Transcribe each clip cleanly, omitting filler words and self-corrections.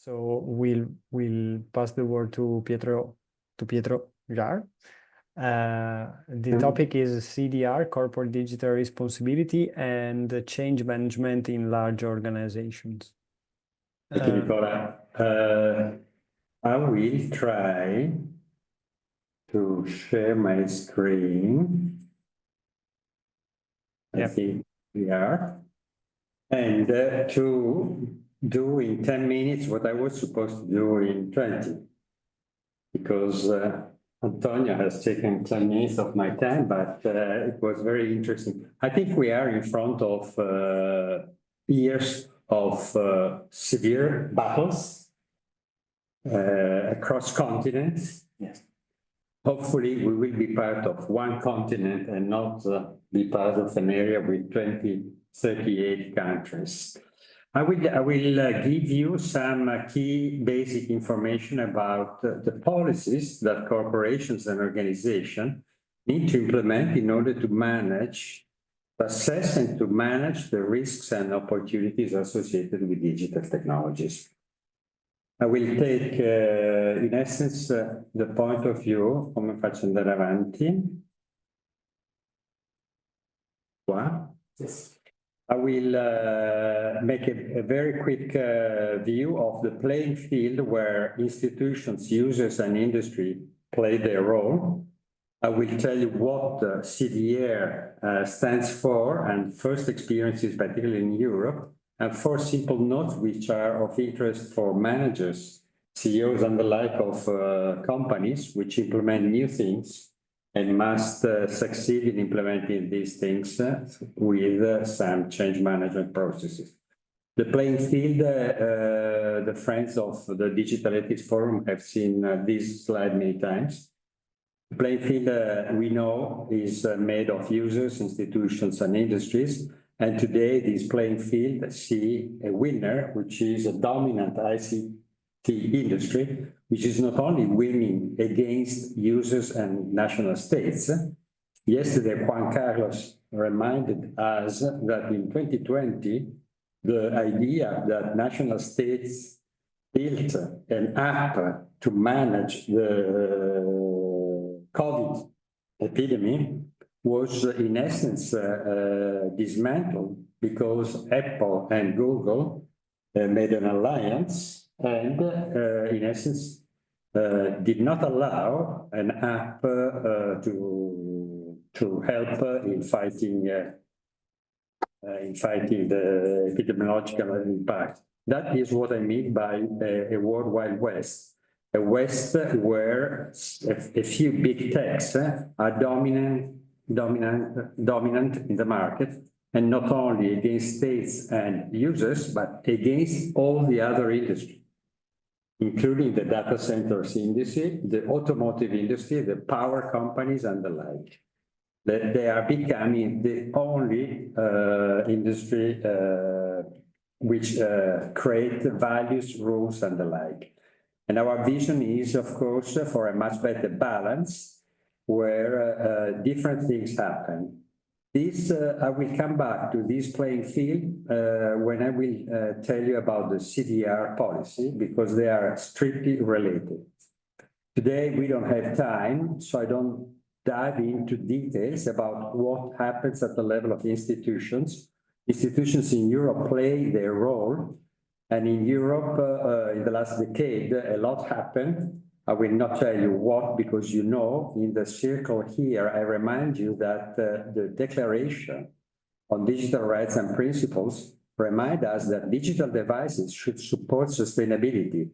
So we'll pass the word to Pietro Jarre. The topic is CDR, corporate digital responsibility and change management in large organizations. Thank you, Nicola. I will try to share my screen. I think we are. And to do in 10 minutes what I was supposed to do in 20. Because Antonio has taken 10 minutes of my time, but it was very interesting. I think we are in front of years of severe battles across continents. Yes. Hopefully, we will be part of one continent and not be part of an area with 38 countries. I will give you some key basic information about the policies that corporations and organizations need to implement in order to manage, assess and to manage the risks and opportunities associated with digital technologies. I will take, in essence, the point of view, come faccio andare avanti. Qua. Yes. I will make a very quick view of the playing field where institutions, users, and industry play their role. I will tell you what CDR stands for and first experiences, particularly in Europe, and 4 simple notes which are of interest for managers, CEOs, and the like of companies which implement new things and must succeed in implementing these things with some change management processes. The playing field, the friends of the Digital Ethics Forum have seen this slide many times. The playing field, we know, is made of users, institutions, and industries. And today, this playing field see a winner, which is a dominant ICT industry, which is not only winning against users and national states. Yesterday, Juan Carlos reminded us that in 2020, the idea that national states built an app to manage the COVID epidemic was in essence dismantled because Apple and Google made an alliance and in essence did not allow an app to help in fighting the epidemiological impact. That is what I mean by a World Wide West. A West where a few big techs are dominant in the market, and not only against states and users, but against all the other industries, including the data centers industry, the automotive industry, the power companies, and the like. They are becoming the only industry which create values, rules, and the like. And our vision is, of course, for a much better balance where different things happen. This, I will come back to this playing field when I will tell you about the CDR policy, because they are strictly related. Today, we don't have time, so I don't dive into details about what happens at the level of institutions. Institutions in Europe play their role, and in Europe, in the last decade, a lot happened. I will not tell you what, because you know, in the circle here, I remind you that the Declaration on Digital Rights and Principles remind us that digital devices should support sustainability.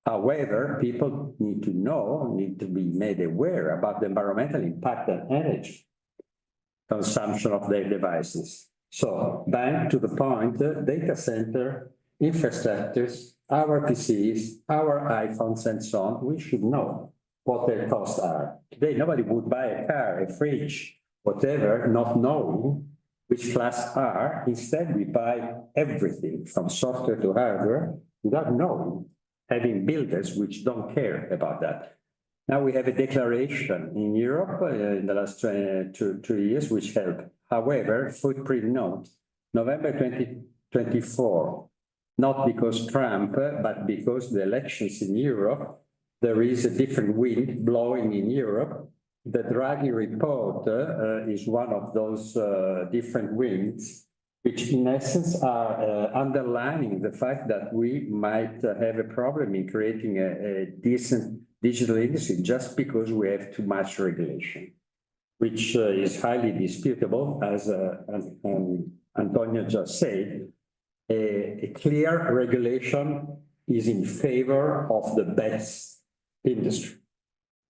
However, people need to know, need to be made aware about the environmental impact and energy consumption of their devices. So, back to the point, data center, infrastructures, our PCs, our iPhones, and so on, we should know what their costs are. Today, nobody would buy a car, a fridge, whatever, not knowing which class are. Instead, we buy everything from software to hardware without knowing, having builders which don't care about that. Now we have a declaration in Europe in the last 2 years, which helped. However, footprint note, November 2024, not because Trump, but because the elections in Europe, there is a different wind blowing in Europe. The Draghi report is one of those different winds, which in essence are underlining the fact that we might have a problem in creating a decent digital industry just because we have too much regulation, which is highly disputable, as Antonio just said. A clear regulation is in favor of the best industry.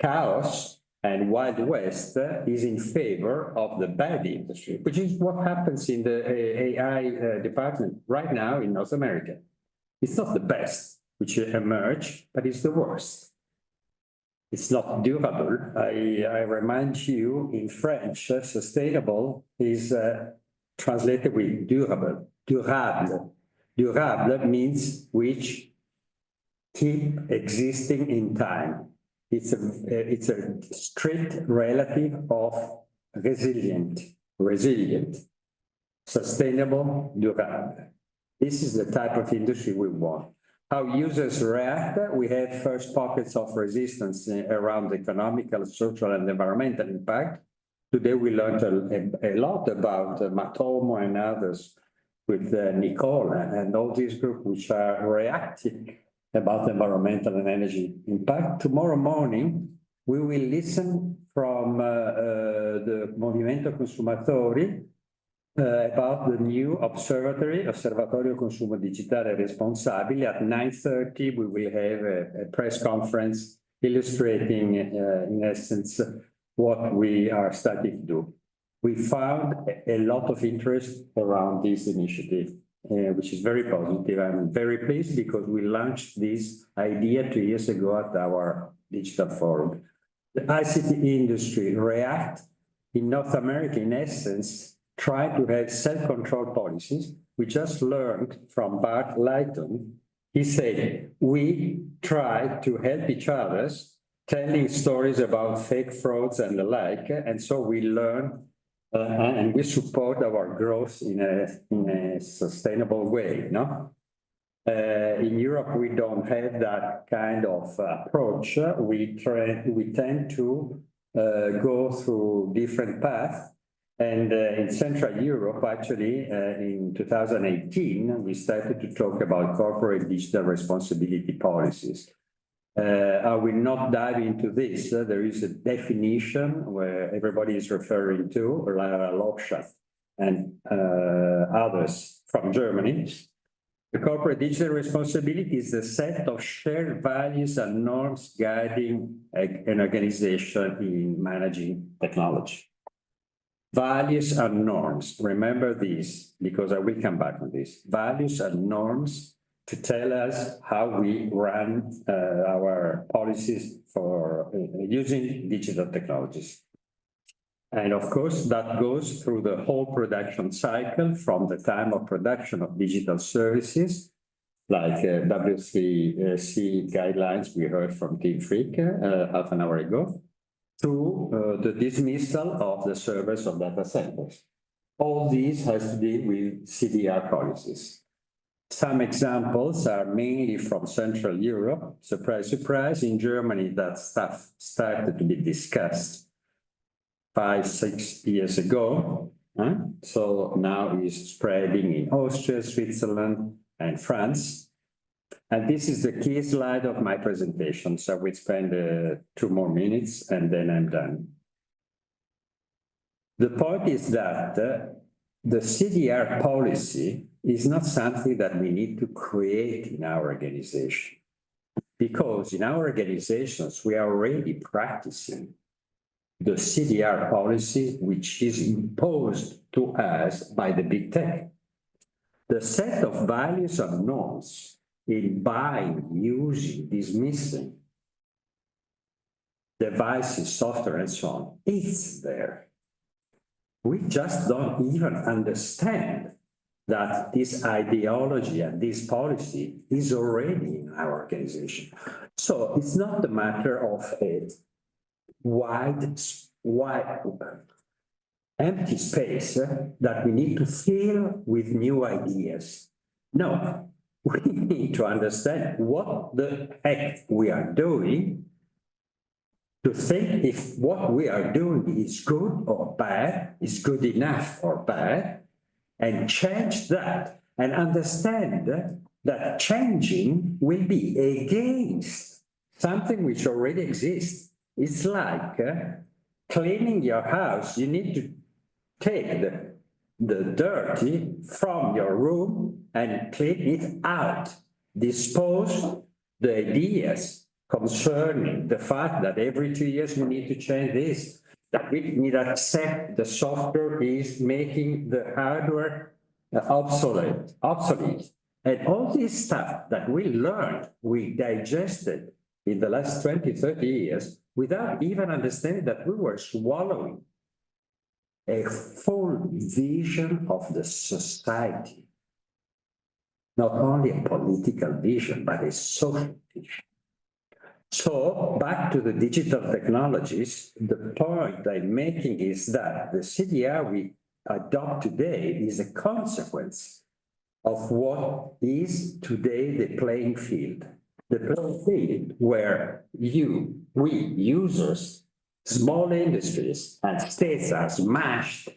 Chaos and Wild West is in favor of the bad industry, which is what happens in the AI department right now in North America. It's not the best which emerge, but it's the worst. It's not durable. I remind you, in French, sustainable is translated with durable. Durable. Durable means which keep existing in time. It's a strict relative of resilient, sustainable, durable. This is the type of industry we want. How users react, we have first pockets of resistance around economical, social, and environmental impact. Today we learned a lot about Matomo and others with Nicola and all these groups which are reacting about environmental and energy impact. Tomorrow morning, we will listen from the Movimento Consumatori about the new Osservatorio Consumo Digitale Responsabile. At 9:30, we will have a press conference illustrating, in essence, what we are starting to do. We found a lot of interest around this initiative, which is very positive. I'm very pleased because we launched this idea 2 years ago at our digital forum. The ICT industry react in North America, in essence, try to have self-control policies. We just learned from Bart Layton. He said, we try to help each other, telling stories about fake frauds and the like. And so we learn and we support our growth in a sustainable way, no? In Europe, we don't have that kind of approach. We tend to go through different paths. And in Central Europe, actually, in 2018, we started to talk about corporate digital responsibility policies. I will not dive into this. There is a definition where everybody is referring to, Lara Loksha and others from Germany. The corporate digital responsibility is the set of shared values and norms guiding an organization in managing technology. Values and norms, remember this, because I will come back on this. Values and norms to tell us how we run our policies for using digital technologies. And of course, that goes through the whole production cycle from the time of production of digital services, like W3C guidelines we heard from Tim Frick half an hour ago, to the dismissal of the servers of data centers. All these has to do with CDR policies. Some examples are mainly from Central Europe. Surprise, surprise, in Germany, that stuff started to be discussed 5-6 years ago. So now it's spreading in Austria, Switzerland, and France. And this is the key slide of my presentation. So we spend 2 more minutes and then I'm done. The point is that the CDR policy is not something that we need to create in our organization, because in our organizations, we are already practicing the CDR policy, which is imposed to us by the big tech. The set of values and norms in buying, using, dismissing devices, software, and so on, it's there. We just don't even understand that this ideology and this policy is already in our organization. So it's not a matter of a wide empty space that we need to fill with new ideas. No, we need to understand what the heck we are doing to think if what we are doing is good or bad, is good enough or bad, and change that and understand that changing will be against something which already exists. It's like cleaning your house. You need to take the dirty from your room and clean it out. Dispose the ideas concerning the fact that every 2 years we need to change this, that we need to accept the software is making the hardware obsolete. And all this stuff that we learned, we digested in the last 20, 30 years without even understanding that we were swallowing a full vision of the society. Not only a political vision, but a social vision. So back to the digital technologies, the point I'm making is that the CDR we adopt today is a consequence of what is today the playing field. The playing field where we users, small industries and states are smashed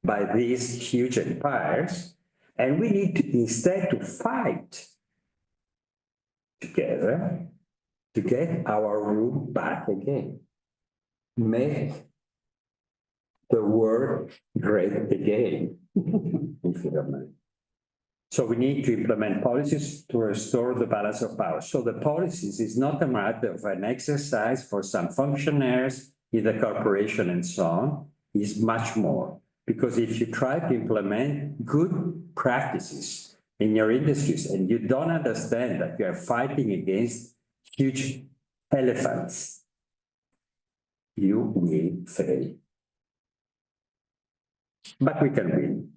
by these huge empires, and we need to instead to fight together to get our room back again. Make the world great again, if you don't mind. So we need to implement policies to restore the balance of power. So the policies is not a matter of an exercise for some functionaries in the corporation and so on, is much more. Because if you try to implement good practices in your industries and you don't understand that you are fighting against huge elephants, you will fail. But we can win.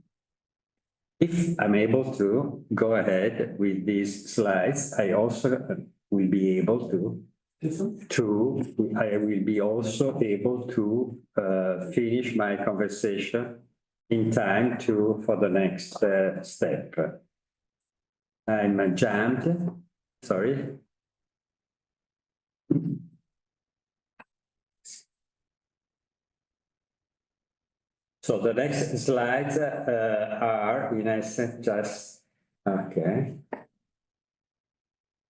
If I'm able to go ahead with these slides, I also will be able I will be also able to finish my conversation in time for the next step. I'm jammed, sorry. So the next slides are, in essence, just okay.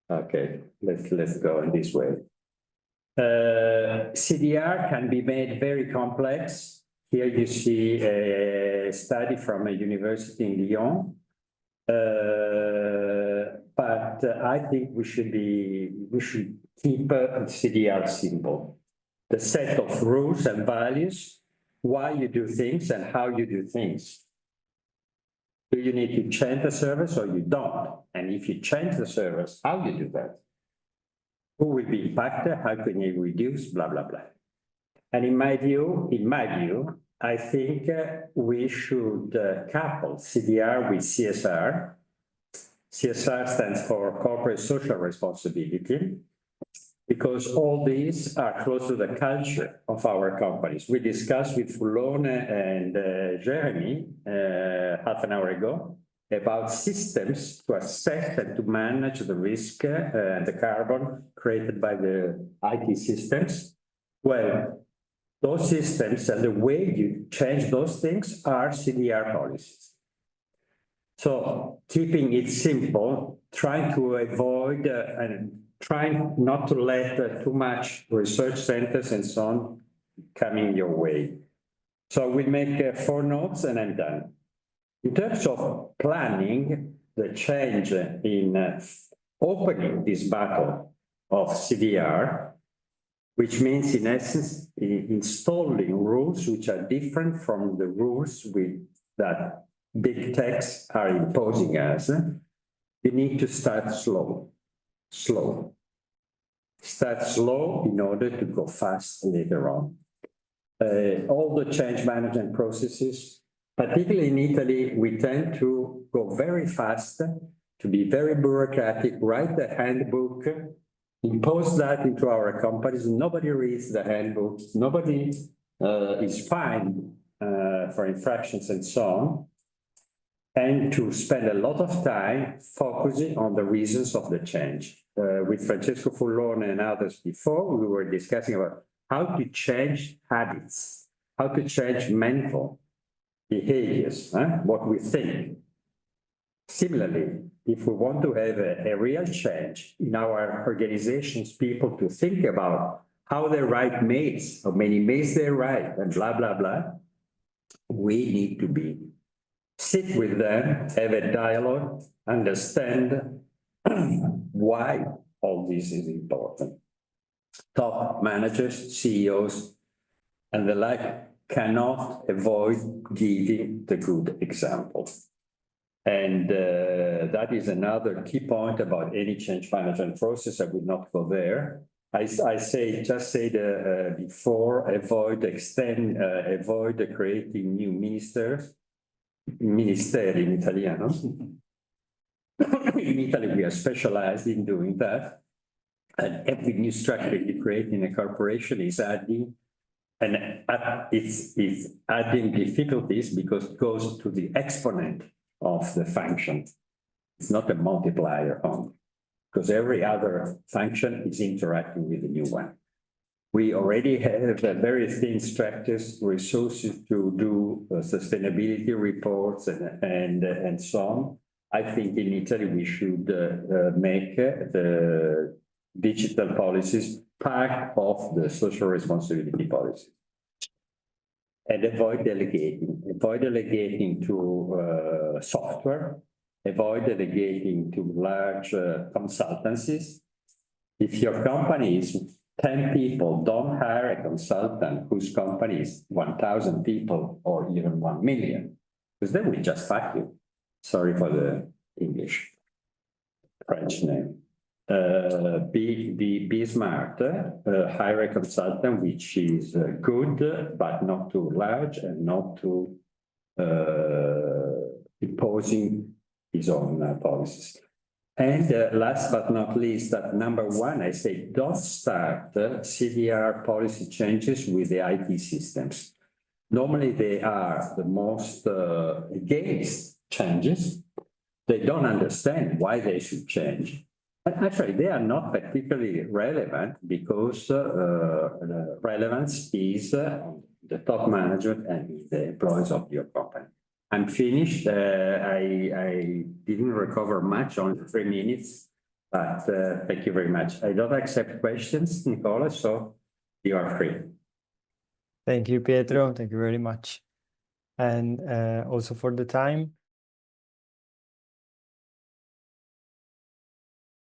Okay, let's go in this way. CDR can be made very complex. Here you see a study from a university in Lyon. But I think we should keep CDR simple. The set of rules and values, why you do things and how you do things. Do you need to change the service or you don't? And if you change the service, how you do that? Who will be impacted? How can you reduce? Blah, blah, blah. And in my view, I think we should couple CDR with CSR. CSR stands for Corporate Social Responsibility, because all these are close to the culture of our companies. We discussed with Fulone and Jeremy half an hour ago about systems to assess and to manage the risk and the carbon created by the IT systems. Well, those systems and the way you change those things are CDR policies. So keeping it simple, trying to avoid and trying not to let too much research centers and so on coming your way. So we'll make 4 notes and I'm done. In terms of planning the change in opening this battle of CDR, which means in essence installing rules which are different from the rules that big techs are imposing us, you need to start slow. Start slow in order to go fast later on. All the change management processes, particularly in Italy, we tend to go very fast, to be very bureaucratic, write the handbook, impose that into our companies. Nobody reads the handbooks. Nobody is fined for infractions and so on. and to spend a lot of time focusing on the reasons of the change. With Francesco Fullone and others before, we were discussing about how to change habits, how to change mental behaviors, what we think. Similarly, if we want to have a real change in our organizations, people to think about how they write mails, how many mails they write, and blah, blah, blah, we need to sit with them, have a dialogue, understand why all this is important. Top managers, CEOs, and the like cannot avoid giving the good example. And that is another key point about any change management process. I would not go there. I just said before, avoid creating new ministers. Ministeri in Italiano. In Italy, we are specialized in doing that. And every new structure you create in a corporation is adding, and it's adding difficulties because it goes to the exponent of the function. It's not a multiplier only, because every other function is interacting with the new one. We already have very thin structures, resources to do sustainability reports and so on. I think in Italy we should make the digital policies part of the social responsibility policy. And avoid delegating to software, avoid delegating to large consultancies. If your company is 10 people, don't hire a consultant whose company is 1,000 people or even 1 million, because then we just fuck you. Sorry for the English, French name. Be smart, hire a consultant which is good, but not too large and not too imposing his own policies. And last but not least, at number one, I say don't start CDR policy changes with the IT systems. Normally they are the most against changes. They don't understand why they should change. But actually, they are not particularly relevant because the relevance is the top management and the employees of your company. I'm finished. I didn't recover much, only 3 minutes, but thank you very much. I don't accept questions, Nicola, so you are free. Thank you, Pietro. Thank you very much. And also for the time.